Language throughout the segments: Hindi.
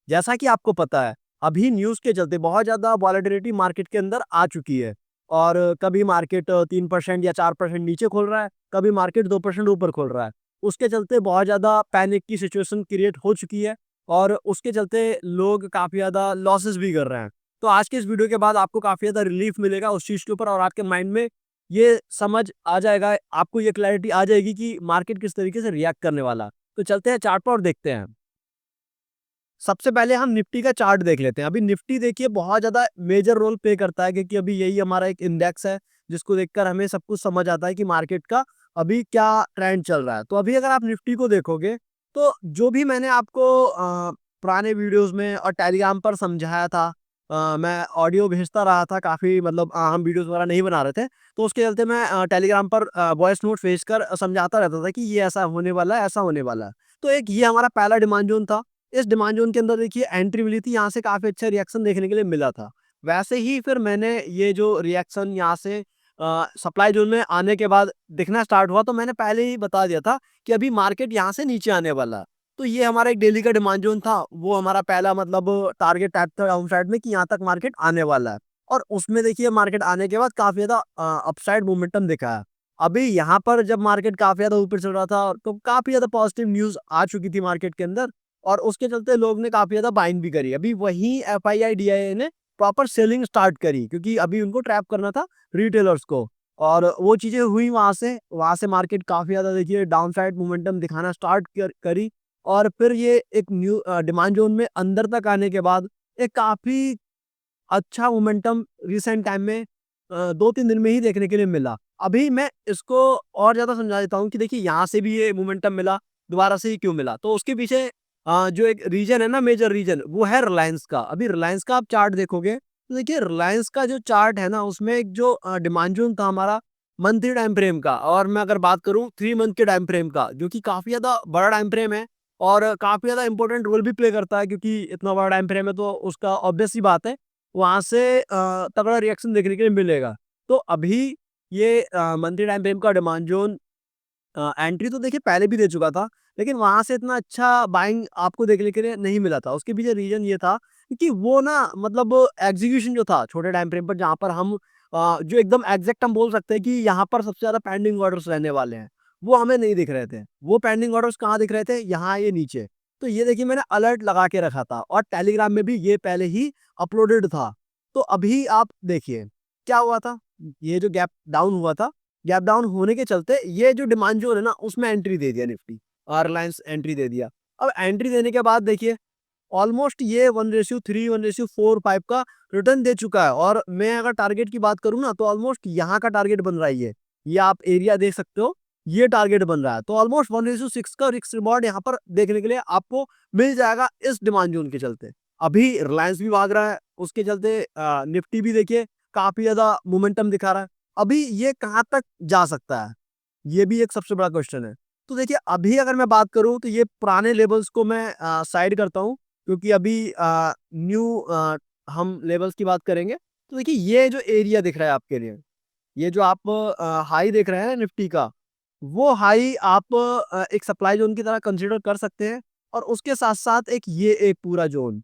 जैसा कि आपको पता है, अभी न्यूज़ के चलते बहुत ज़्यादा वॉलेटिलिटी मार्केट के अंदर आ चुकी है और कभी मार्केट 3% या 4% नीचे खोल रहा है, कभी मार्केट 2% ऊपर खोल रहा है। उसके चलते बहुत ज़्यादा पैनिक की सिचुएशन क्रिएट हो चुकी है और उसके चलते लोग काफ़ी ज़्यादा लॉसेस भी कर रहे हैं। तो आज के इस वीडियो के बाद आपको काफ़ी ज़्यादा रिलीफ मिलेगा उस चीज़ के ऊपर और आपके माइंड में ये समझ आ जाएगा, आपको ये क्लैरिटी आ जाएगी कि मार्केट किस तरीके से रिएक्ट करने वाला। तो चलते हैं चार्ट पर और देखते हैं। सबसे पहले हम निफ्टी का चार्ट देख लेते हैं। अभी निफ्टी देखिए बहुत ज़्यादा मेजर रोल प्ले करता है क्योंकि अभी यही हमारा एक इंडेक्स है, जिसको देखकर हमें सब कुछ समझ आता है कि मार्केट का अभी क्या ट्रेंड चल रहा है। तो अभी अगर आप निफ्टी को देखोगे, तो जो भी मैंने आपको पुराने वीडियोज़ में और टेलीग्राम पर समझाया था, मैं ऑडियो भेजता रहा था काफ़ी, मतलब हम वीडियोज़ वगैरह नहीं बना रहे थे, तो उसके चलते मैं टेलीग्राम पर वॉइस नोट भेजकर समझाता रहता था कि ये ऐसा होने वाला है, ऐसा होने वाला है। तो एक ये हमारा पहला डिमांड ज़ोन था। इस डिमांड ज़ोन के अंदर देखिए एंट्री मिली थी, यहाँ से काफ़ी अच्छा रिएक्शन देखने के लिए मिला था। वैसे ही फिर मैंने ये जो रिएक्शन यहाँ से सप्लाई ज़ोन में आने के बाद दिखना स्टार्ट हुआ, तो मैंने पहले ही बता दिया था कि अभी मार्केट यहाँ से नीचे आने वाला है। तो ये हमारा एक डेली का डिमांड ज़ोन था, वो हमारा पहला मतलब टारगेट टाइप था डाउन साइड में कि यहाँ तक मार्केट आने वाला है। और उसमें देखिए मार्केट आने के बाद काफ़ी ज़्यादा अपसाइड मोमेंटम दिखा है। अभी यहाँ पर जब मार्केट काफ़ी ज़्यादा ऊपर चल रहा था, तो काफ़ी ज़्यादा पॉजिटिव न्यूज़ आ चुकी थी मार्केट के अंदर और उसके चलते लोग ने काफ़ी ज़्यादा बाइंग भी करी। अभी वहीं एफआईआई, डीआईआई ने प्रॉपर सेलिंग स्टार्ट करी क्योंकि अभी उनको ट्रैप करना था रिटेलर्स को और वो चीज़ें हुई वहाँ से मार्केट काफ़ी ज़्यादा देखिए डाउन साइड मोमेंटम दिखाना स्टार्ट करी और फिर ये एक न्यू डिमांड ज़ोन में अंदर तक आने के बाद एक काफ़ी अच्छा मोमेंटम रिसेंट टाइम में 2-3 दिन में ही देखने के लिए मिला। अभी मैं इसको और ज़्यादा समझा देता हूँ कि देखिए यहाँ से भी ये मोमेंटम मिला, दोबारा से ही क्यों मिला? तो उसके पीछे जो एक रीज़न है ना, मेजर रीज़न, वो है रिलायंस का। अभी रिलायंस का आप चार्ट देखोगे, तो देखिए रिलायंस का जो चार्ट है ना, उसमें एक जो डिमांड ज़ोन था हमारा मंथली टाइम फ्रेम का, और मैं अगर बात करूँ 3 मंथ के टाइम फ्रेम का, जो कि काफ़ी ज़्यादा बड़ा टाइम फ्रेम है और काफ़ी ज़्यादा इंपॉर्टेंट रोल भी प्ले करता है क्योंकि इतना बड़ा टाइम फ्रेम है तो उसका ऑब्वियस सी बात है वहाँ से तगड़ा रिएक्शन देखने के लिए मिलेगा। तो अभी ये मंथली टाइम फ्रेम का डिमांड ज़ोन एंट्री तो देखिए पहले भी दे चुका था, लेकिन वहाँ से इतना अच्छा बाइंग आपको देखने के लिए नहीं मिला था। उसके पीछे रीज़न ये था कि वो ना मतलब एग्ज़ीक्यूशन जो था छोटे टाइम फ्रेम पर, जहाँ पर हम जो एकदम एग्ज़ैक्ट हम बोल सकते हैं कि यहाँ पर सबसे ज़्यादा पेंडिंग ऑर्डर्स रहने वाले हैं, वो हमें नहीं दिख रहे थे। वो पेंडिंग ऑर्डर्स कहाँ दिख रहे थे? यहाँ ये नीचे। तो ये देखिए मैंने अलर्ट लगा के रखा था और टेलीग्राम में भी ये पहले ही अपलोडेड था। तो अभी आप देखिए, क्या हुआ था? ये जो गैप डाउन हुआ था, गैप डाउन होने के चलते ये जो डिमांड ज़ोन है ना, उसमें एंट्री दे दिया निफ्टी और रिलायंस एंट्री दे दिया। अब एंट्री देने के बाद देखिए ऑलमोस्ट ये 1:3 1:4-5 का रिटर्न दे चुका है और मैं अगर टारगेट की बात करूँ ना, तो ऑलमोस्ट यहाँ का टारगेट बन रहा है ये। ये आप एरिया देख सकते हो, ये टारगेट बन रहा है। तो ऑलमोस्ट 1:6 का रिस्क रिवॉर्ड यहाँ पर देखने के लिए आपको मिल जाएगा इस डिमांड ज़ोन के चलते। अभी रिलायंस भी भाग रहा है, उसके चलते निफ्टी भी देखिए काफ़ी ज़्यादा मोमेंटम दिखा रहा है। अभी ये कहाँ तक जा सकता है? ये भी एक सबसे बड़ा क्वेश्चन है। तो देखिए अभी अगर मैं बात करूँ तो ये पुराने लेवल्स को मैं साइड करता हूँ क्योंकि अभी न्यू हम लेवल्स की बात करेंगे। तो देखिए ये जो एरिया दिख रहा है आपके लिए, ये जो आप हाई देख रहे हैं ना निफ्टी का, वो हाई आप एक सप्लाई ज़ोन की तरह कंसीडर कर सकते हैं और उसके साथ-साथ एक ये एक पूरा ज़ोन।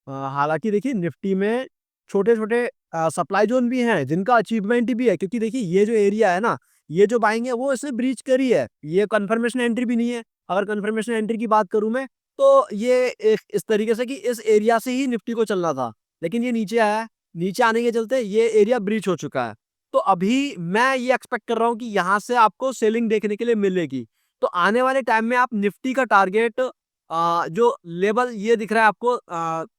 हालाँकि देखिए निफ्टी में छोटे-छोटे सप्लाई ज़ोन भी हैं, जिनका अचीवमेंट भी है क्योंकि देखिए ये जो एरिया है ना, ये जो बाइंग है वो इसने ब्रीच करी है। ये कन्फर्मेशन एंट्री भी नहीं है। अगर कन्फर्मेशन एंट्री की बात करूँ मैं, तो ये एक इस तरीके से कि इस एरिया से ही निफ्टी को चलना था, लेकिन ये नीचे आया है। नीचे आने के चलते ये एरिया ब्रीच हो चुका है। तो अभी मैं ये एक्सपेक्ट कर रहा हूँ कि यहाँ से आपको सेलिंग देखने के लिए मिलेगी। तो आने वाले टाइम में आप निफ्टी का टारगेट जो लेवल ये दिख रहा है आपको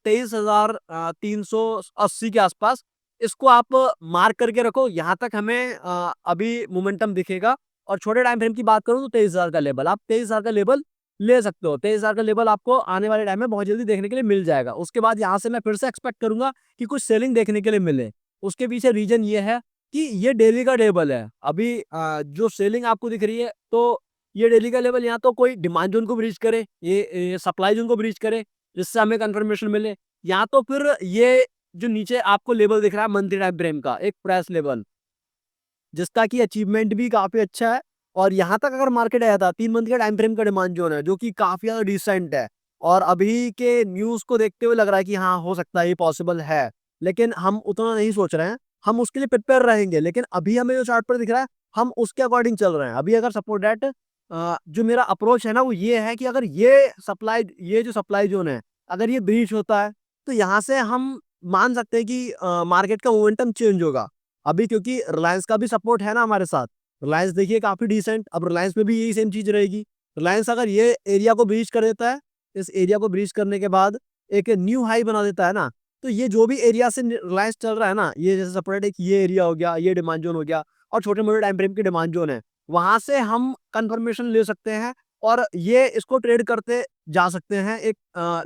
23,380 के आसपास, इसको आप मार्क करके रखो। यहाँ तक हमें अभी मोमेंटम दिखेगा और छोटे टाइम फ्रेम की बात करूँ तो 23,000 का लेवल, आप 23,000 का लेवल ले सकते हो। 23,000 का लेवल आपको आने वाले टाइम में बहुत जल्दी देखने के लिए मिल जाएगा। उसके बाद यहाँ से मैं फिर से एक्सपेक्ट करूँगा कि कुछ सेलिंग देखने के लिए मिले। उसके पीछे रीज़न ये है कि ये डेली का लेवल है। अभी जो सेलिंग आपको दिख रही है, तो ये डेली का लेवल या तो कोई डिमांड ज़ोन को ब्रीच करे, ये सप्लाई ज़ोन को ब्रीच करे, जिससे हमें कन्फर्मेशन मिले, या तो फिर ये जो नीचे आपको लेवल दिख रहा है मंथली टाइम फ्रेम का, एक प्राइस लेवल, जिसका कि अचीवमेंट भी काफ़ी अच्छा है और यहाँ तक अगर मार्केट आया था 3 मंथ के टाइम फ्रेम का डिमांड ज़ोन है, जो कि काफ़ी ज़्यादा डिसेंट है और अभी के न्यूज़ को देखते हुए लग रहा है कि हाँ, हो सकता है ये पॉसिबल है। लेकिन हम उतना नहीं सोच रहे हैं, हम उसके लिए प्रिपेयर रहेंगे। लेकिन अभी हमें जो चार्ट पर दिख रहा है, हम उसके अकॉर्डिंग चल रहे हैं। अभी अगर सपोज़ दैट जो मेरा अप्रोच है ना, वो ये है कि अगर ये जो सप्लाई ज़ोन है, अगर ये ब्रीच होता है, तो यहाँ से हम मान सकते हैं कि मार्केट का मोमेंटम चेंज होगा। अभी क्योंकि रिलायंस का भी सपोर्ट है ना हमारे साथ। रिलायंस देखिए काफ़ी डिसेंट, अब रिलायंस में भी यही सेम चीज़ रहेगी। रिलायंस अगर ये एरिया को ब्रीच कर देता है, इस एरिया को ब्रीच करने के बाद एक न्यू हाई बना देता है ना, तो ये जो भी एरिया से रिलायंस चल रहा है ना, ये जैसे सेपरेट एक ये एरिया हो गया, ये डिमांड जोन हो गया और छोटे-मोटे टाइम फ्रेम की डिमांड जोन है। वहाँ से हम कंफर्मेशन ले सकते हैं और ये इसको ट्रेड करते जा सकते हैं एक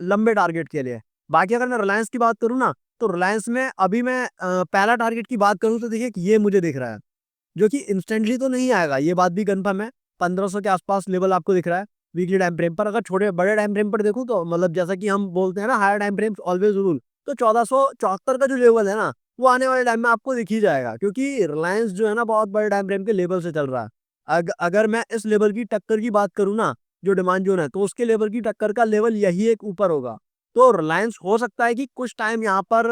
लंबे टारगेट के लिए। बाकी अगर मैं रिलायंस की बात करूँ ना, तो रिलायंस में अभी मैं पहला टारगेट की बात करूँ तो देखिए कि ये मुझे दिख रहा है, जो कि इंस्टेंटली तो नहीं आएगा, ये बात भी कन्फर्म है। 1500 के आस-पास लेवल आपको दिख रहा है वीकली टाइम फ्रेम पर। अगर छोटे बड़े टाइम फ्रेम पर देखूँ तो मतलब जैसा कि हम बोलते हैं ना, higher time frames always rule, तो 1474 का जो लेवल है ना, वो आने वाले टाइम में आपको दिख ही जाएगा, क्योंकि रिलायंस जो है ना बहुत बड़े टाइम फ्रेम के लेवल से चल रहा है। अगर मैं इस लेवल की टक्कर की बात करूँ ना, जो डिमांड जोन है, तो उसके लेवल की टक्कर का लेवल यही एक ऊपर होगा। तो रिलायंस हो सकता है कि कुछ टाइम यहाँ पर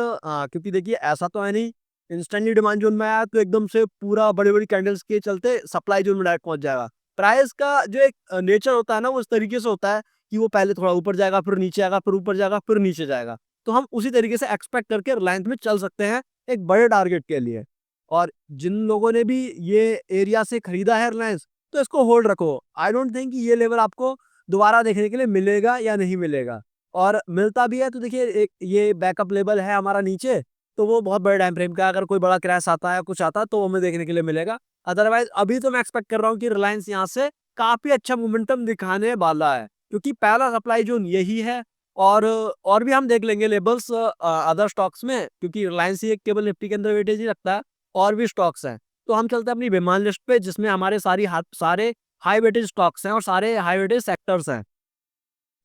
क्योंकि देखिए ऐसा तो है नहीं इंस्टेंटली डिमांड जोन में आया तो एकदम से पूरा बड़ी-बड़ी कैंडल्स के चलते सप्लाई जोन में डायरेक्ट पहुँच जाएगा। प्राइस का जो एक नेचर होता है ना, वो इस तरीके से होता है कि वो पहले थोड़ा ऊपर जाएगा, फिर नीचे आएगा, फिर ऊपर जाएगा, फिर नीचे जाएगा। तो हम उसी तरीके से एक्सपेक्ट करके रिलायंस में चल सकते हैं एक बड़े टारगेट के लिए। और जिन लोगों ने भी ये एरिया से खरीदा है रिलायंस, तो इसको होल्ड रखो। आई डोंट थिंक कि ये लेवल आपको दोबारा देखने के लिए मिलेगा या नहीं मिलेगा। और मिलता भी है तो देखिए एक ये बैकअप लेवल है हमारा नीचे, तो वो बहुत बड़े टाइम फ्रेम का है। अगर कोई बड़ा क्रैश आता है, कुछ आता है तो वो हमें देखने के लिए मिलेगा। अदरवाइज़ अभी तो मैं एक्सपेक्ट कर रहा हूँ कि रिलायंस यहाँ से काफ़ी अच्छा मोमेंटम दिखाने वाला है, क्योंकि पहला सप्लाई ज़ोन यही है। और भी हम देख लेंगे लेवल्स अदर स्टॉक्स में, क्योंकि रिलायंस ही एक केवल निफ्टी के अंदर वेटेज ही रखता है, और भी स्टॉक्स हैं। तो हम चलते हैं अपनी विमान लिस्ट पे, जिसमें हमारे सारे हाई वेटेज स्टॉक्स हैं और सारे हाई वेटेज सेक्टर्स हैं।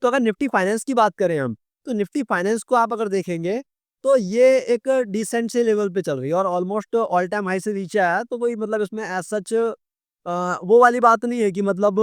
तो अगर निफ्टी फाइनेंस की बात करें हम, तो निफ्टी फाइनेंस को आप अगर देखेंगे, तो ये एक डिसेंट से लेवल पे चल रही है और ऑलमोस्ट ऑल टाइम हाई से नीचे आया है। तो कोई मतलब इसमें एज़ सच वो वाली बात नहीं है कि मतलब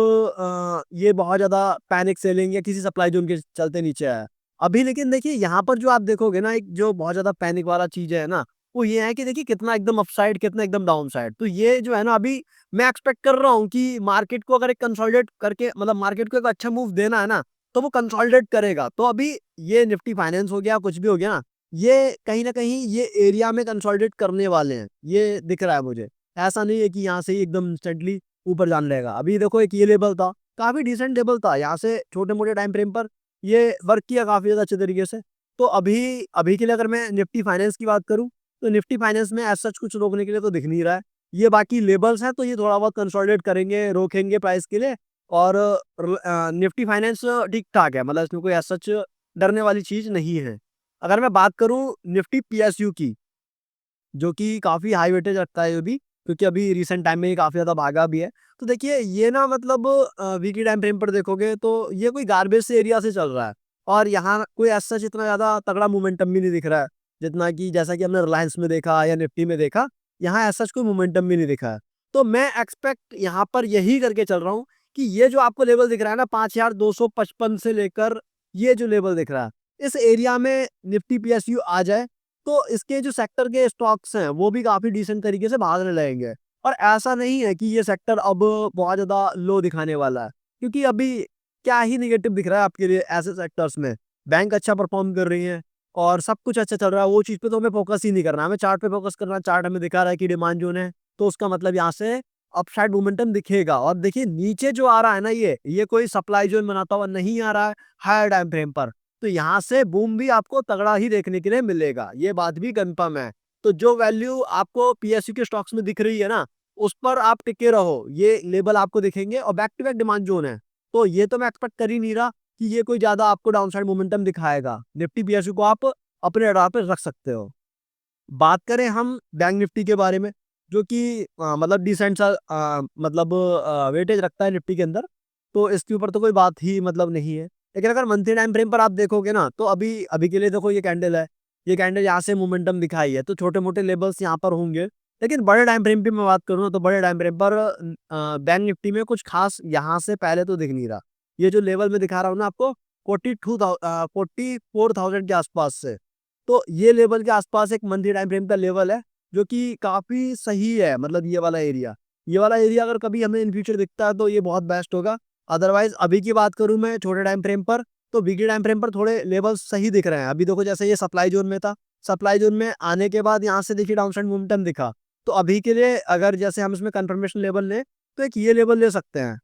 ये बहुत ज़्यादा पैनिक सेलिंग या किसी सप्लाई ज़ोन के चलते नीचे आया है। अभी लेकिन देखिए यहाँ पर जो आप देखोगे ना, एक जो बहुत ज़्यादा पैनिक वाला चीज़ है ना, वो ये है कि देखिए कितना एकदम अपसाइड, कितना एकदम डाउन साइड। तो ये जो है ना, अभी मैं एक्सपेक्ट कर रहा हूँ कि मार्केट को अगर एक कंसोलिडेट करके मतलब मार्केट को एक अच्छा मूव देना है ना, तो वो कंसोलिडेट करेगा। तो अभी ये निफ्टी फाइनेंस हो गया, कुछ भी हो गया ना, ये कहीं न कहीं ये एरिया में कंसोलिडेट करने वाले हैं, ये दिख रहा है मुझे। ऐसा नहीं है कि यहाँ से ही एकदम इंस्टेंटली ऊपर जाने लगेगा। अभी देखो एक ये लेवल था, काफ़ी डिसेंट लेवल था, यहाँ से छोटे-मोटे टाइम फ्रेम पर ये वर्क किया काफ़ी ज़्यादा अच्छे तरीके से। तो अभी अभी के लिए अगर मैं निफ्टी फाइनेंस की बात करूँ, तो निफ्टी फाइनेंस में एज़ सच कुछ रोकने के लिए तो दिख नहीं रहा है। ये बाकी लेवल्स हैं, तो ये थोड़ा बहुत कंसोलिडेट करेंगे, रोकेंगे प्राइस के लिए। और निफ्टी फाइनेंस ठीक-ठाक है, मतलब इसमें कोई एज़ सच डरने वाली चीज़ नहीं है। अगर मैं बात करूँ निफ्टी पीएसयू की, जो कि काफ़ी हाई वेटेज रखता है ये भी, क्योंकि अभी रिसेंट टाइम में ये काफ़ी ज़्यादा भागा भी है। तो देखिए ये ना मतलब वीकली टाइम फ्रेम पर देखोगे तो ये कोई गार्बेज से एरिया से चल रहा है और यहाँ कोई एज़ सच इतना ज़्यादा तगड़ा मोमेंटम भी नहीं दिख रहा है, जितना कि जैसा कि हमने रिलायंस में देखा या निफ्टी में देखा, यहाँ एज़ सच कोई मोमेंटम भी नहीं दिखा है। तो मैं एक्सपेक्ट यहाँ पर यही करके चल रहा हूँ कि ये जो आपको लेवल दिख रहा है ना 5255 से लेकर ये जो लेवल दिख रहा है, इस एरिया में निफ्टी पीएसयू आ जाए, तो इसके जो सेक्टर के स्टॉक्स हैं, वो भी काफ़ी डिसेंट तरीके से भागने लगेंगे। और ऐसा नहीं है कि ये सेक्टर अब बहुत ज़्यादा लो दिखाने वाला है, क्योंकि अभी क्या ही नेगेटिव दिख रहा है आपके लिए ऐसे सेक्टर्स में। बैंक अच्छा परफ़ॉर्म कर रही हैं और सब कुछ अच्छा चल रहा है, वो चीज़ पे तो हमें फ़ोकस ही नहीं करना है, हमें चार्ट पे फ़ोकस करना है। चार्ट हमें दिखा रहा है कि डिमांड ज़ोन है, तो उसका मतलब यहाँ से अपसाइड मोमेंटम दिखेगा। और देखिए नीचे जो आ रहा है ना, ये कोई सप्लाई ज़ोन बनाता हुआ नहीं आ रहा है हायर टाइम फ्रेम पर। तो यहाँ से बूम भी आपको तगड़ा ही देखने के लिए मिलेगा, ये बात भी कन्फर्म है। तो जो वैल्यू आपको पीएसयू के स्टॉक्स में दिख रही है ना, उस पर आप टिके रहो, ये लेवल आपको दिखेंगे और back to back demand zone है। तो ये तो मैं एक्सपेक्ट कर ही नहीं रहा कि ये कोई ज़्यादा आपको डाउनसाइड मोमेंटम दिखाएगा। निफ्टी पीएसयू को आप अपने रडार पे रख सकते हो। बात करें हम बैंक निफ्टी के बारे में, जो कि मतलब डिसेंट सा मतलब वेटेज रखता है निफ्टी के अंदर, तो इसके ऊपर तो कोई बात ही मतलब नहीं है। लेकिन अगर मंथली टाइम फ्रेम पर आप देखोगे ना, तो अभी अभी के लिए देखो ये कैंडल है, ये कैंडल यहाँ से मोमेंटम दिखाई है, तो छोटे-मोटे लेवल्स यहाँ पर होंगे। लेकिन बड़े टाइम फ्रेम की मैं बात करूँ ना, तो बड़े टाइम फ्रेम पर बैंक निफ्टी में कुछ खास यहाँ से पहले तो दिख नहीं रहा। ये जो लेवल मैं दिखा रहा हूँ ना आपको, 44,000 के आसपास से। तो ये लेवल के आसपास एक मंथली टाइम फ्रेम का लेवल है जो कि काफी सही है। मतलब ये वाला एरिया अगर कभी हमें इन फ्यूचर दिखता है तो ये बहुत बेस्ट होगा। अदरवाइज अभी की बात करूं मैं छोटे टाइम फ्रेम पर, तो वीकली टाइम फ्रेम पर थोड़े लेवल सही दिख रहे हैं। अभी देखो जैसे ये सप्लाई जोन में था, सप्लाई जोन में आने के बाद यहाँ से देखिए डाउनसाइड मोमेंटम दिखा। तो अभी के लिए अगर जैसे हम इसमें कंफर्मेशन लेवल लें तो एक ये लेवल ले सकते हैं।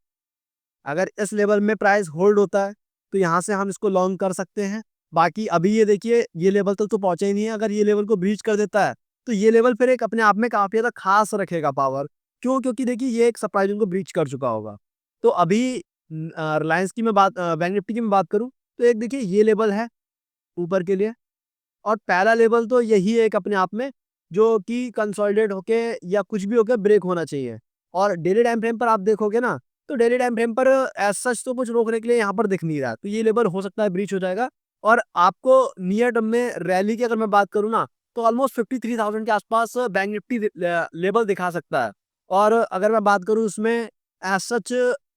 अगर इस लेवल में प्राइस होल्ड होता है तो यहाँ से हम इसको लॉन्ग कर सकते हैं। बाकी अभी ये देखिए ये लेवल तक तो पहुंचा ही नहीं है। अगर ये लेवल को ब्रीच कर देता है तो ये लेवल फिर एक अपने आप में काफी ज्यादा खास रखेगा पावर। क्यों? क्योंकि देखिए ये एक सप्लाई जोन को ब्रीच कर चुका होगा। तो अभी रिलायंस की मैं बात बैंक निफ्टी की मैं बात करूं तो एक देखिए ये लेवल है ऊपर के लिए, और पहला लेवल तो यही है एक अपने आप में जो कि कंसोलिडेट होके या कुछ भी होके ब्रेक होना चाहिए। और डेली टाइम फ्रेम पर आप देखोगे ना तो डेली टाइम फ्रेम पर एज सच तो कुछ रोकने के लिए यहाँ पर दिख नहीं रहा, तो ये लेवल हो सकता है ब्रीच हो जाएगा। और आपको नियर टर्म में रैली की अगर मैं बात करूँ ना तो ऑलमोस्ट 53,000 के आसपास बैंक निफ्टी लेवल दिखा सकता है। और अगर मैं बात करूँ उसमें एज सच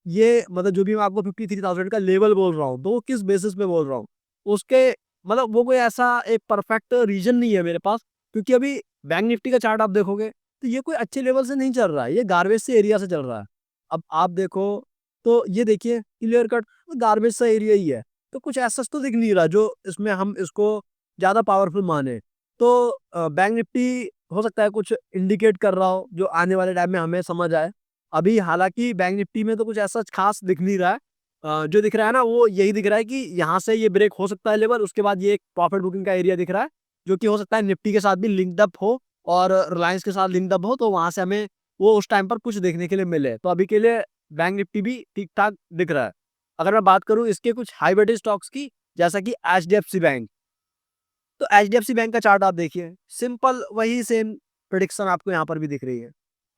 ये मतलब जो भी मैं आपको 53,000 का लेवल बोल रहा हूँ तो वो किस बेसिस पे बोल रहा हूँ उसके मतलब वो कोई ऐसा एक परफेक्ट रीजन नहीं है मेरे पास। क्योंकि अभी बैंक निफ्टी का चार्ट आप देखोगे तो ये कोई अच्छे लेवल से नहीं चल रहा है, ये गार्बेज से एरिया से चल रहा है। अब आप देखो तो ये देखिए क्लियर कट गार्बेज सा एरिया ही है। तो कुछ ऐसा तो दिख नहीं रहा जो इसमें हम इसको ज्यादा पावरफुल माने। तो बैंक निफ्टी हो सकता है कुछ इंडिकेट कर रहा हो जो आने वाले टाइम में हमें समझ आए। अभी हालांकि बैंक निफ्टी में तो कुछ ऐसा खास दिख नहीं रहा है। जो दिख रहा है ना वो यही दिख रहा है कि यहाँ से ये ब्रेक हो सकता है लेवल, उसके बाद ये एक प्रॉफिट बुकिंग का एरिया दिख रहा है जो कि हो सकता है निफ्टी के साथ भी लिंक्ड अप हो और रिलायंस के साथ लिंक्ड अप हो, तो वहां से हमें वो उस टाइम पर कुछ देखने के लिए मिले। तो अभी के लिए बैंक निफ्टी भी ठीक ठाक दिख रहा है। अगर मैं बात करूं इसके कुछ हाई वेटेज स्टॉक्स की जैसा कि एचडीएफसी बैंक, तो एचडीएफसी बैंक का चार्ट आप देखिए सिंपल वही सेम प्रिडिक्शन आपको यहाँ पर भी दिख रही है।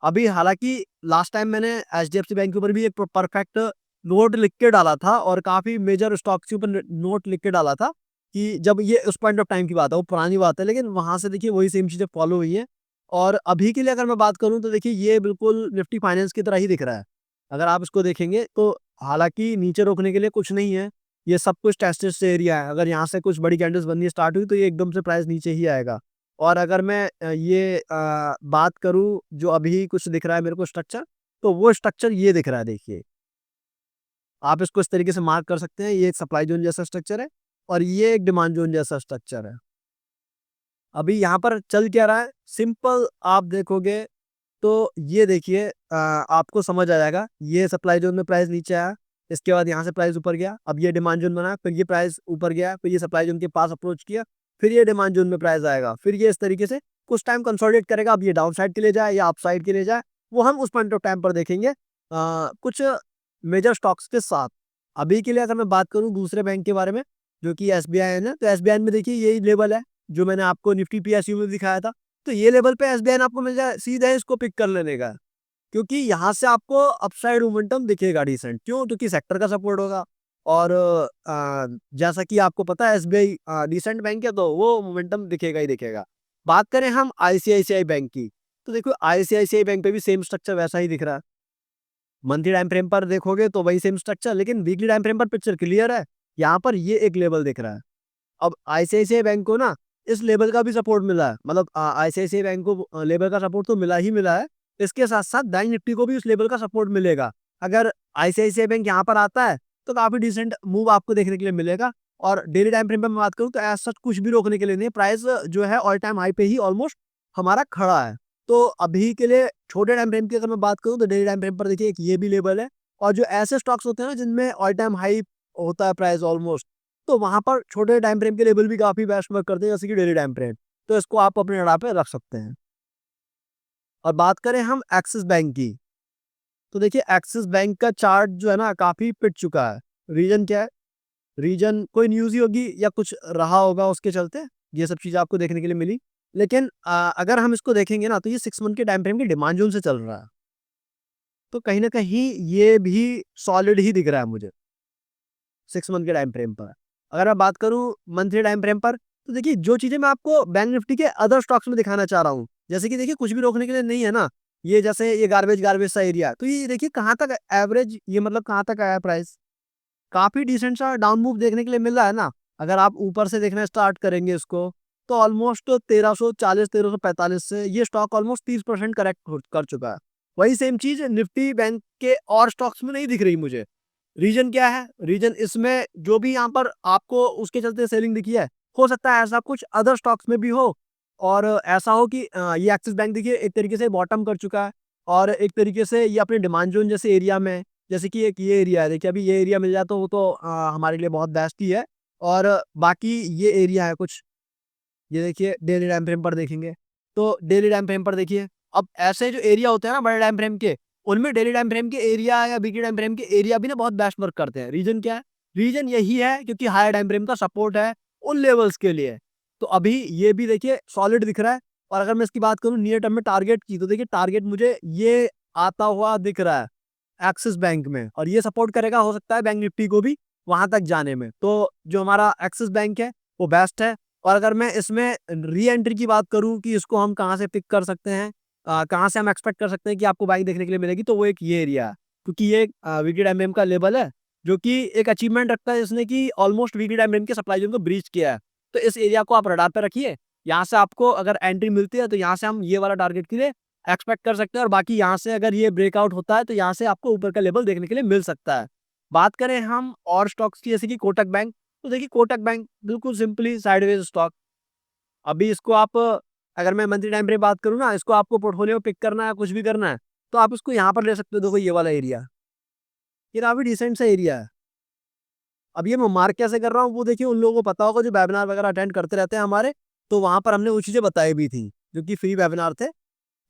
अभी हालांकि लास्ट टाइम मैंने एचडीएफसी बैंक के ऊपर भी एक परफेक्ट नोट लिख के डाला था और काफी मेजर स्टॉक्स के ऊपर नोट लिख के डाला था कि जब ये उस पॉइंट ऑफ टाइम की बात है, वो पुरानी बात है, लेकिन वहां से देखिए वही सेम चीजें फॉलो हुई है। और अभी के लिए अगर मैं बात करूं तो देखिए ये बिल्कुल निफ्टी फाइनेंस की तरह ही दिख रहा है। अगर आप इसको देखेंगे तो हालांकि नीचे रोकने के लिए कुछ नहीं है, ये सब कुछ टेस्टेड एरिया है। अगर यहाँ से कुछ बड़ी कैंडल्स बननी स्टार्ट हुई तो ये एकदम से प्राइस नीचे ही आएगा। और अगर मैं बात करूं जो अभी कुछ दिख रहा है मेरे को स्ट्रक्चर, तो वो स्ट्रक्चर ये दिख रहा है देखिए। आप इसको इस तरीके से मार्क कर सकते हैं, ये एक सप्लाई जोन जैसा स्ट्रक्चर है और ये एक डिमांड जोन जैसा स्ट्रक्चर है। अभी यहाँ पर चल क्या रहा है सिंपल आप देखोगे तो ये देखिए आपको समझ आ जाएगा। ये सप्लाई जोन में प्राइस नीचे आया, इसके बाद यहाँ से प्राइस ऊपर गया, अब ये डिमांड जोन बना, फिर ये प्राइस ऊपर गया, फिर ये सप्लाई जोन के पास अप्रोच किया, फिर ये डिमांड जोन में प्राइस आएगा, फिर ये इस तरीके से कुछ टाइम कंसोलिडेट करेगा। अब ये डाउन साइड के लिए जाए या अप साइड के लिए जाए वो हम उस पॉइंट ऑफ टाइम पर देखेंगे कुछ मेजर स्टॉक्स के साथ। अभी के लिए अगर मैं बात करूँ दूसरे बैंक के बारे में जो कि एसबीआई है ना, तो एसबीआई में देखिए यही लेवल है जो मैंने आपको निफ्टी पीएसयू में दिखाया था। तो ये लेवल पे एसबीआई आपको मिल जाए, सीधा इसको पिक कर लेने का, क्योंकि यहाँ से आपको अपसाइड मोमेंटम दिखेगा डिसेंट। क्यों? क्योंकि सेक्टर का सपोर्ट होगा। और जैसा कि आपको पता है एसबीआई डिसेंट बैंक है तो वो मोमेंटम दिखेगा ही दिखेगा। बात करें हम आईसीआईसीआई बैंक की, तो देखो आईसीआईसीआई बैंक पे भी सेम स्ट्रक्चर वैसा ही दिख रहा है। मंथली टाइम फ्रेम पर देखोगे तो वही सेम स्ट्रक्चर, लेकिन वीकली टाइम फ्रेम पर पिक्चर क्लियर है। यहाँ पर ये एक लेवल दिख रहा है। अब आईसीआईसीआई बैंक को ना इस लेवल का भी सपोर्ट मिला है, मतलब आईसीआईसीआई बैंक को लेवल का सपोर्ट तो मिला ही मिला है। इसके साथ साथ बैंक निफ्टी को भी उस लेवल का सपोर्ट मिलेगा। अगर आईसीआईसीआई बैंक यहाँ पर आता है तो काफी डिसेंट मूव आपको देखने के लिए मिलेगा। और डेली टाइम फ्रेम पर मैं बात करूँ तो ऐसा कुछ भी रोकने के लिए नहीं, प्राइस जो है ऑल टाइम हाई पे ही ऑलमोस्ट हमारा खड़ा है। तो अभी के लिए छोटे टाइम फ्रेम की अगर मैं बात करूँ तो डेली टाइम फ्रेम पर देखिए एक ये भी लेवल है। और जो ऐसे स्टॉक्स होते हैं ना जिनमें ऑल टाइम हाई होता है प्राइस ऑलमोस्ट, तो वहां पर छोटे टाइम फ्रेम के लेवल भी काफी बेस्ट वर्क करते हैं जैसे कि डेली टाइम फ्रेम। तो इसको आप अपने रडार पे रख सकते हैं। और बात करें हम एक्सिस बैंक की, तो देखिए एक्सिस बैंक का चार्ट जो है ना काफी पिट चुका है। रीजन क्या है? रीजन कोई न्यूज ही होगी या कुछ रहा होगा उसके चलते ये सब चीजें आपको देखने के लिए मिली। लेकिन अगर हम इसको देखेंगे ना तो ये 6 मंथ के टाइम फ्रेम की डिमांड जोन से चल रहा है। तो कहीं ना कहीं ये भी सॉलिड ही दिख रहा है मुझे 6 मंथ के टाइम फ्रेम पर। अगर मैं बात करूं मंथली टाइम फ्रेम पर, तो देखिए जो चीजें मैं आपको बैंक निफ्टी के अदर स्टॉक्स में दिखाना चाह रहा हूं, जैसे कि देखिए कुछ भी रोकने के लिए नहीं है ना। ये जैसे ये गार्बेज गार्बेज सा एरिया, तो ये देखिए कहाँ तक एवरेज, ये मतलब कहाँ तक आया प्राइस, काफी डिसेंट सा डाउन मूव देखने के लिए मिल रहा है ना। अगर आप ऊपर से देखना स्टार्ट करेंगे इसको, तो ऑलमोस्ट 1340 1345 से ये स्टॉक ऑलमोस्ट 30% करेक्ट कर चुका है। वही सेम चीज निफ्टी बैंक के और स्टॉक्स में नहीं दिख रही मुझे। रीजन क्या है? रीजन इसमें जो भी यहाँ पर आपको उसके चलते सेलिंग दिखी है, हो सकता है ऐसा कुछ अदर स्टॉक्स में भी हो। और ऐसा हो कि ये एक्सिस बैंक देखिए एक तरीके से बॉटम कर चुका है, और एक तरीके से ये अपने डिमांड जोन जैसे एरिया में, जैसे कि एक ये एरिया है, देखिए अभी ये एरिया मिल जाए तो वो तो हमारे लिए बहुत बेस्ट ही है। और बाकी ये एरिया है कुछ, ये देखिए डेली टाइम फ्रेम पर देखेंगे तो डेली टाइम फ्रेम पर देखिए, अब ऐसे जो एरिया होते हैं ना बड़े टाइम फ्रेम के, उनमें डेली टाइम फ्रेम के एरिया या वीकली टाइम फ्रेम के एरिया भी ना बहुत बेस्ट वर्क करते हैं। रीजन क्या है? रीजन यही है क्योंकि हायर टाइम फ्रेम का सपोर्ट है उन लेवल्स के लिए। तो अभी ये भी देखिए सॉलिड दिख रहा है। और अगर मैं इसकी बात करूं नियर टर्म में टारगेट की, तो देखिए टारगेट मुझे ये आता हुआ दिख रहा है एक्सिस बैंक में, और ये सपोर्ट करेगा हो सकता है बैंक निफ्टी को भी वहां तक जाने में। तो जो हमारा एक्सिस बैंक है वो बेस्ट है। और अगर मैं इसमें री एंट्री की बात करूं कि इसको हम कहाँ से पिक कर सकते हैं, कहाँ से हम एक्सपेक्ट कर सकते हैं कि आपको बाइक देखने के लिए मिलेगी, तो वो एक ये एरिया है, क्योंकि ये वीकली टाइम फ्रेम का लेवल है जो कि एक अचीवमेंट रखता है जिसने कि ऑलमोस्ट वीकली टाइम फ्रेम के सप्लाई जोन को ब्रीच किया है। तो इस एरिया को आप रडार पे रखिए, यहाँ से आपको अगर एंट्री मिलती है तो यहाँ से हम ये वाला टारगेट के लिए एक्सपेक्ट कर सकते हैं। और बाकी यहाँ से अगर ये ब्रेकआउट होता है तो यहाँ से आपको ऊपर का लेवल देखने के लिए मिल सकता है। बात करें हम और स्टॉक्स की जैसे कि कोटक बैंक, तो देखिए कोटक बैंक बिल्कुल सिंपली साइडवेज स्टॉक। अभी इसको आप, अगर मैं मंथली टाइम फ्रेम बात करूँ ना, इसको आपको पोर्टफोलियो पिक करना है कुछ भी करना है, तो आप इसको यहाँ पर ले सकते हो। देखो ये वाला एरिया, ये काफी डिसेंट सा एरिया है। अब ये मैं मार्क कैसे कर रहा हूँ वो देखिए उन लोगों को पता होगा जो वेबिनार वगैरह अटेंड करते रहते हैं हमारे, तो वहां पर हमने वो चीजें बताई भी थी जो कि फ्री वेबिनार थे।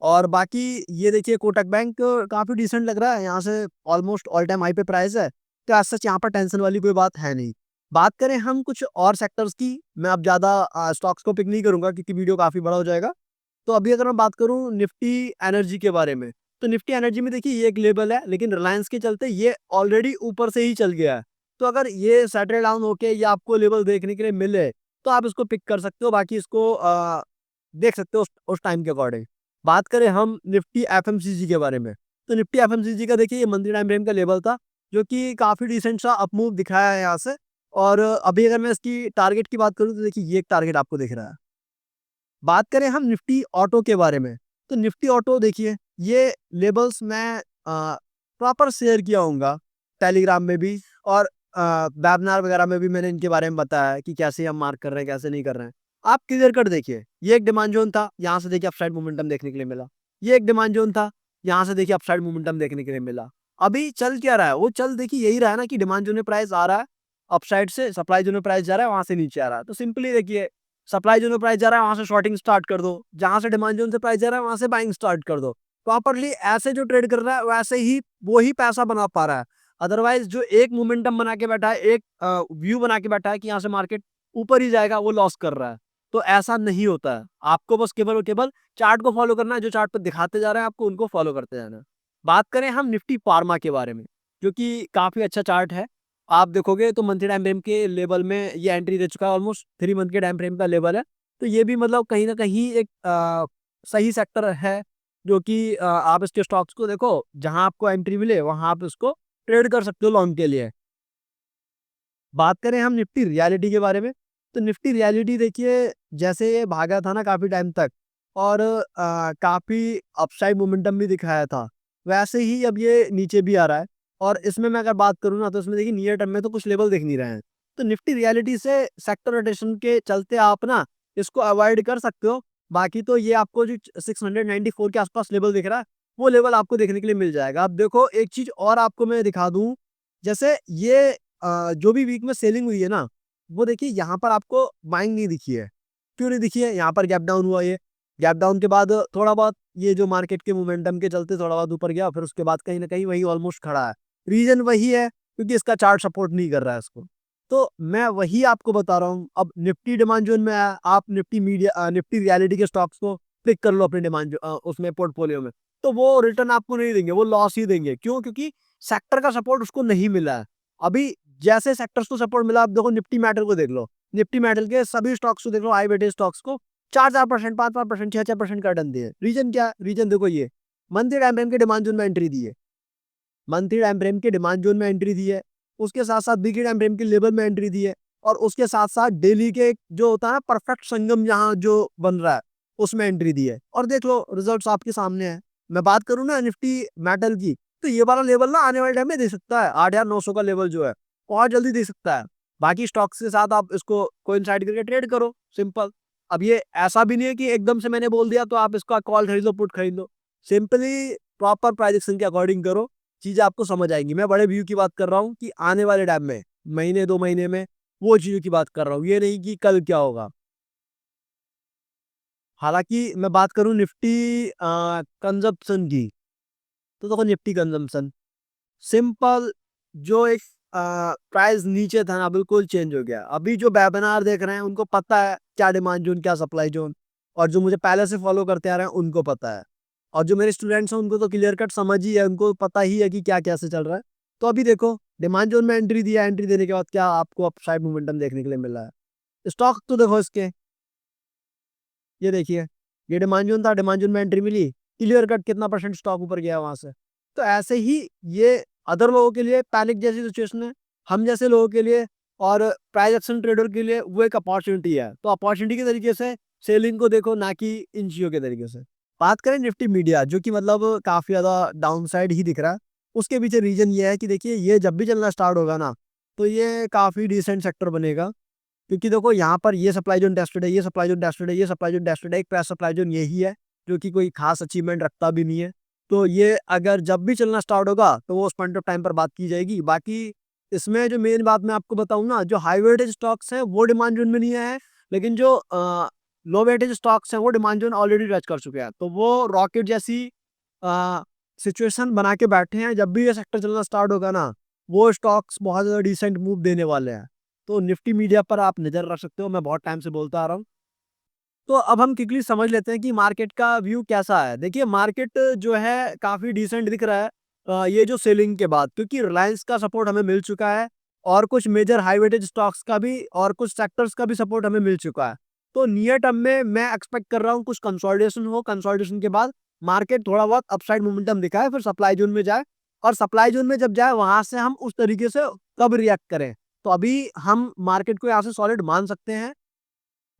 और बाकी ये देखिए कोटक बैंक काफी डिसेंट लग रहा है, यहाँ से ऑलमोस्ट ऑल टाइम हाई पे प्राइस है, तो आज सच यहाँ पर टेंशन वाली कोई बात है नहीं। बात करें हम कुछ और सेक्टर्स की, मैं अब ज्यादा स्टॉक्स को पिक नहीं करूंगा क्योंकि वीडियो काफी बड़ा हो जाएगा। तो अभी अगर मैं बात करूं निफ्टी एनर्जी के बारे में, तो निफ्टी एनर्जी में देखिए ये एक लेवल है, लेकिन रिलायंस के चलते ये ऑलरेडी ऊपर से ही चल गया है। तो अगर ये सेटल डाउन होके ये आपको लेवल देखने के लिए मिले तो आप इसको पिक कर सकते हो, बाकी इसको देख सकते हो उस टाइम के अकॉर्डिंग। बात करें हम निफ्टी एफएमसीजी के बारे में, तो निफ्टी एफएमसीजी का देखिए ये मंथली टाइम फ्रेम का लेवल था जो कि काफी डिसेंट सा अपमूव दिखाया है यहाँ से। और अभी अगर मैं इसकी टारगेट की बात करूँ तो देखिए ये एक टारगेट आपको दिख रहा है। बात करें हम निफ्टी ऑटो के बारे में, तो निफ्टी ऑटो देखिए ये लेबल्स मैं प्रॉपर शेयर किया हूँगा टेलीग्राम में भी, और वेबिनार वगैरह में भी मैंने इनके बारे में बताया है कि कैसे हम मार्क कर रहे हैं कैसे नहीं कर रहे हैं। आप क्लियर कट देखिए, ये एक डिमांड जोन था, यहाँ से देखिए अपसाइड मोमेंटम देखने के लिए मिला। ये एक डिमांड जोन था, यहाँ से देखिए अपसाइड मोमेंटम देखने के लिए मिला। अभी चल क्या रहा है? वो चल देखिए यही रहा है ना कि डिमांड जोन में प्राइस आ रहा है अपसाइड से, सप्लाई जोन में प्राइस जा रहा है वहां से नीचे आ रहा है। तो सिंपली देखिए सप्लाई जोन में प्राइस जा रहा है वहां से शॉर्टिंग स्टार्ट कर दो, जहां से डिमांड जोन से प्राइस जा रहा है वहां से बाइंग स्टार्ट कर दो। प्रॉपरली ऐसे जो ट्रेड कर रहा है वैसे ही वो ही पैसा बना पा रहा है। अदरवाइज जो एक मोमेंटम बना के बैठा है, एक व्यू बना के बैठा है कि यहाँ से मार्केट ऊपर ही जाएगा, वो लॉस कर रहा है। तो ऐसा नहीं होता है, आपको बस केवल और केवल चार्ट को फॉलो करना है, जो चार्ट पर दिखाते जा रहे हैं आपको उनको फॉलो करते जाना है। बात करें हम निफ्टी फार्मा के बारे में, जो कि काफी अच्छा चार्ट है। आप देखोगे तो मंथली टाइम फ्रेम के लेवल में ये एंट्री दे चुका है, ऑलमोस्ट 3 मंथ के टाइम फ्रेम का लेवल है। तो ये भी मतलब कहीं ना कहीं एक सही सेक्टर है, जो कि आप इसके स्टॉक्स को देखो जहां आपको एंट्री मिले वहां आप इसको ट्रेड कर सकते हो लॉन्ग के लिए। बात करें हम निफ्टी रियलिटी के बारे में, तो निफ्टी रियलिटी देखिए जैसे ये भागा था ना काफी टाइम तक, और काफी अपसाइड मोमेंटम भी दिखाया था, वैसे ही अब ये नीचे भी आ रहा है। और इसमें मैं अगर बात करूँ ना तो इसमें देखिए नियर टर्म में तो कुछ लेवल दिख नहीं रहे हैं। तो निफ्टी रियलिटी से सेक्टर रोटेशन के चलते आप ना इसको अवॉइड कर सकते हो। बाकी तो ये आपको जो 694 के आसपास लेवल दिख रहा है वो लेवल आपको देखने के लिए मिल जाएगा। अब देखो एक चीज और आपको मैं दिखा दूं, जैसे ये जो भी वीक में सेलिंग हुई है ना, वो देखिए यहाँ पर आपको बाइंग नहीं दिखी है। क्यों नहीं दिखी है? यहाँ पर गैप डाउन हुआ, ये गैप डाउन के बाद थोड़ा बहुत ये जो मार्केट के मोमेंटम के चलते थोड़ा बहुत ऊपर गया, फिर उसके बाद कहीं ना कहीं वही ऑलमोस्ट खड़ा है। रीजन वही है क्योंकि इसका चार्ट सपोर्ट नहीं कर रहा है इसको। तो मैं वही आपको बता रहा हूँ, अब निफ्टी डिमांड जोन में है, आप निफ्टी रियलिटी के स्टॉक्स को पिक कर लो अपने उसमें पोर्टफोलियो में, तो वो रिटर्न आपको नहीं देंगे, वो लॉस ही देंगे। क्यों? क्योंकि सेक्टर का सपोर्ट उसको नहीं मिला है। अभी जैसे सेक्टर्स को सपोर्ट मिला, आप देखो निफ्टी मेटल को देख लो, निफ्टी मेटल के सभी स्टॉक्स को देख लो, हाई वेटेज स्टॉक्स को 4-4%, 5-5%, 6-6% का रिटर्न दिए। रीजन क्या? रीजन देखो ये मंथली टाइम फ्रेम के डिमांड जोन में एंट्री दी है, मंथली टाइम फ्रेम के डिमांड जोन में एंट्री दी है, उसके साथ साथ वीकली टाइम फ्रेम के लेवल में एंट्री दी है, और उसके साथ साथ डेली के जो होता है परफेक्ट संगम यहाँ जो बन रहा है उसमें एंट्री दी है, और देख लो रिजल्ट्स आपके सामने है। मैं बात करूँ ना निफ्टी मेटल की, तो ये वाला लेवल ना आने वाले टाइम में दे सकता है, 8,900 का लेवल जो है बहुत जल्दी दे सकता है। बाकी स्टॉक्स के साथ आप इसको कोइंसाइड करके ट्रेड करो, सिंपल। अब ये ऐसा भी नहीं है कि एकदम से मैंने बोल दिया तो आप इसका कॉल खरीद लो, पुट खरीद लो। सिंपली प्रॉपर प्राइजेक्शन के अकॉर्डिंग करो, चीजें आपको समझ आएंगी। मैं बड़े व्यू की बात कर रहा हूँ कि आने वाले टाइम में, महीने 2 महीने में, वो चीजों की बात कर रहा हूँ, ये नहीं कि कल क्या होगा। हालांकि मैं बात करूँ निफ्टी कंजप्शन की, तो देखो निफ्टी कंजम्पशन सिंपल, जो एक प्राइस नीचे था ना बिल्कुल चेंज हो गया। अभी जो वेबिनार देख रहे हैं उनको पता है क्या डिमांड जोन क्या सप्लाई जोन, और जो मुझे पहले से फॉलो करते आ रहे हैं उनको पता है, और जो मेरे स्टूडेंट्स हैं उनको तो क्लियर कट समझ ही है, उनको पता ही है कि क्या कैसे चल रहा है। तो अभी देखो डिमांड जोन में एंट्री दिया, एंट्री देने के बाद क्या आपको अपसाइड मोमेंटम देखने के लिए मिल रहा है। स्टॉक तो देखो इसके, ये देखिए, ये डिमांड जोन था, डिमांड जोन में एंट्री मिली, क्लियर कट कितना परसेंट स्टॉक ऊपर गया वहां से। तो ऐसे ही ये अदर लोगों के लिए पैनिक जैसी सिचुएशन है, हम जैसे लोगों के लिए और प्राइस एक्शन ट्रेडर के लिए वो एक अपॉर्चुनिटी है। तो अपॉर्चुनिटी के तरीके से सेलिंग को देखो, ना कि इन चीजों के तरीके से। बात करें निफ्टी मीडिया, जो कि मतलब काफी ज्यादा डाउन साइड ही दिख रहा है, उसके पीछे रीजन ये है कि देखिए ये जब भी चलना स्टार्ट होगा ना, तो ये काफी डिसेंट सेक्टर बनेगा। क्योंकि देखो यहाँ पर ये सप्लाई जोन टेस्टेड है, ये सप्लाई जोन टेस्टेड है, ये सप्लाई जोन टेस्टेड है, एक प्राइस सप्लाई जोन यही है, जो कि कोई खास अचीवमेंट रखता भी नहीं है। तो ये अगर जब भी चलना स्टार्ट होगा तो वो उस पॉइंट ऑफ टाइम पर बात की जाएगी। बाकी इसमें जो मेन बात मैं आपको बताऊं ना, जो हाई वेटेज स्टॉक्स हैं वो डिमांड जोन में नहीं आए, लेकिन जो लो वेटेज स्टॉक्स हैं वो डिमांड जोन ऑलरेडी टच कर चुके हैं। तो वो रॉकेट जैसी सिचुएशन बना के बैठे हैं, जब भी ये सेक्टर चलना स्टार्ट होगा ना, वो स्टॉक्स बहुत ज्यादा डिसेंट मूव देने वाले हैं। तो निफ्टी मीडिया पर आप नजर रख सकते हो, मैं बहुत टाइम से बोलता आ रहा हूँ। तो अब हम क्विकली समझ लेते हैं कि मार्केट का व्यू कैसा है। देखिए मार्केट जो है काफी डिसेंट दिख रहा है ये जो सेलिंग के बाद, क्योंकि रिलायंस का सपोर्ट हमें मिल चुका है, और कुछ मेजर हाई वेटेज स्टॉक्स का भी और कुछ सेक्टर्स का भी सपोर्ट हमें मिल चुका है। तो नियर टर्म में मैं एक्सपेक्ट कर रहा हूँ कुछ कंसोलिडेशन हो, कंसोलिडेशन के बाद मार्केट थोड़ा बहुत अपसाइड मोमेंटम दिखाए, फिर सप्लाई जोन में जाए, और सप्लाई जोन में जब जाए वहां से हम उस तरीके से कब रिएक्ट करें। तो अभी हम मार्केट को यहाँ से सॉलिड मान सकते हैं,